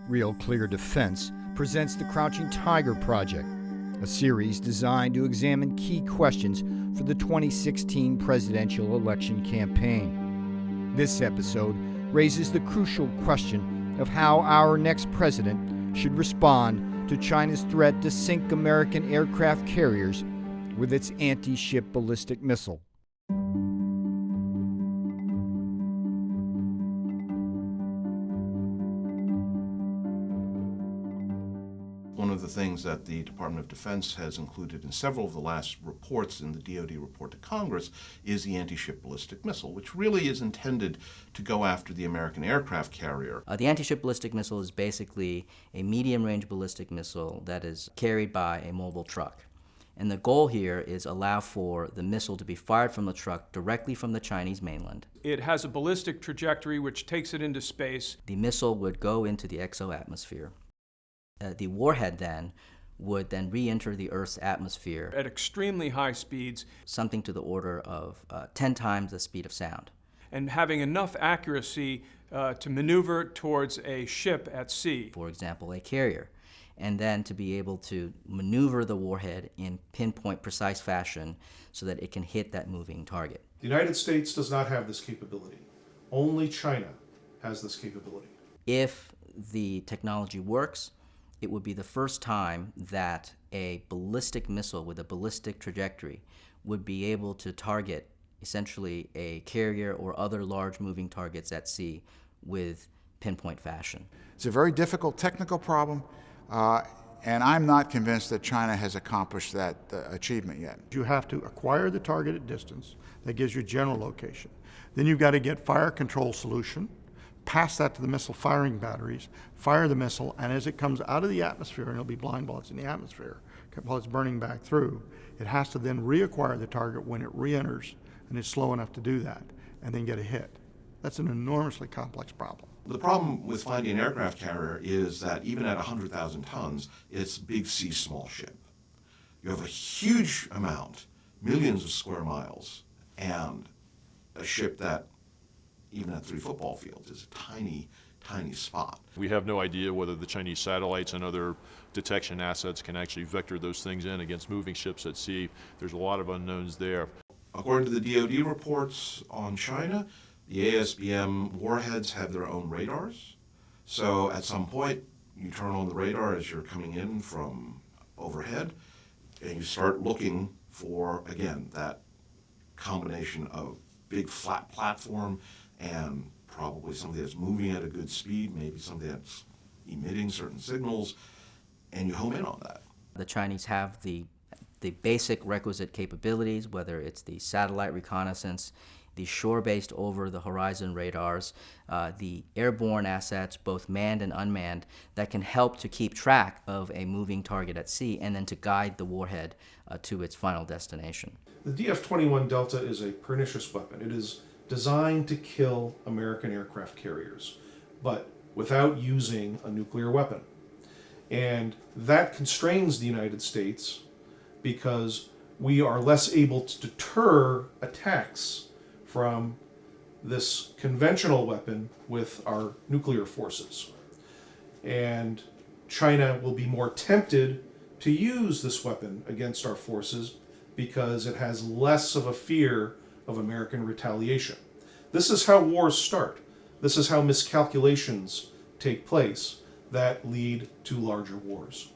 Real Clear Defense presents the Crouching Tiger Project, a series designed to examine key questions for the 2016 presidential election campaign. This episode raises the crucial question of how our next president should respond to China's threat to sink American aircraft carriers with its anti-ship ballistic missile. One of the things that the Department of Defense has included in several of the last reports in the DoD report to Congress is the anti-ship ballistic missile, which really is intended to go after the American aircraft carrier. The anti-ship ballistic missile is basically a medium-range ballistic missile that is carried by a mobile truck. And the goal here is allow for the missile to be fired from the truck directly from the Chinese mainland. It has a ballistic trajectory which takes it into space. The missile would go into the exoatmosphere. The warhead then would then re-enter the Earth's atmosphere At extremely high speeds. Something to the order of 10 times the speed of sound. And having enough accuracy to maneuver towards a ship at sea. For example, a carrier. And then to be able to maneuver the warhead in pinpoint precise fashion so that it can hit that moving target. The United States does not have this capability. Only China has this capability. If the technology works, it would be the first time that a ballistic missile with a ballistic trajectory would be able to target essentially a carrier or other large moving targets at sea with pinpoint fashion. It's a very difficult technical problem, and I'm not convinced that China has accomplished that achievement yet. You have to acquire the target at distance. That gives you general location. Then you've got to get fire control solution, pass that to the missile firing batteries, fire the missile, and as it comes out of the atmosphere, and it'll be blind while it's in the atmosphere, while it's burning back through, it has to then reacquire the target when it re-enters, and it's slow enough to do that, and then get a hit. That's an enormously complex problem. The problem with finding an aircraft carrier is that even at 100,000 tons, it's a big C small ship. You have a huge amount, millions of square miles, and a ship that even at 3 football fields, is a tiny, tiny spot. We have no idea whether the Chinese satellites and other detection assets can actually vector those things in against moving ships at sea. There's a lot of unknowns there. According to the DoD reports on China, the ASBM warheads have their own radars. So at some point, you turn on the radar as you're coming in from overhead, and you start looking for, again, that combination of big flat platform and probably something that's moving at a good speed, maybe something that's emitting certain signals, and you home in on that. The Chinese have the basic requisite capabilities, whether it's the satellite reconnaissance, the shore-based over-the-horizon radars, the airborne assets, both manned and unmanned, that can help to keep track of a moving target at sea and then to guide the warhead to its final destination. The DF-21 Delta is a pernicious weapon. It is designed to kill American aircraft carriers, but without using a nuclear weapon. And that constrains the United States because we are less able to deter attacks from this conventional weapon with our nuclear forces. And China will be more tempted to use this weapon against our forces because it has less of a fear of American retaliation. This is how wars start. This is how miscalculations take place that lead to larger wars.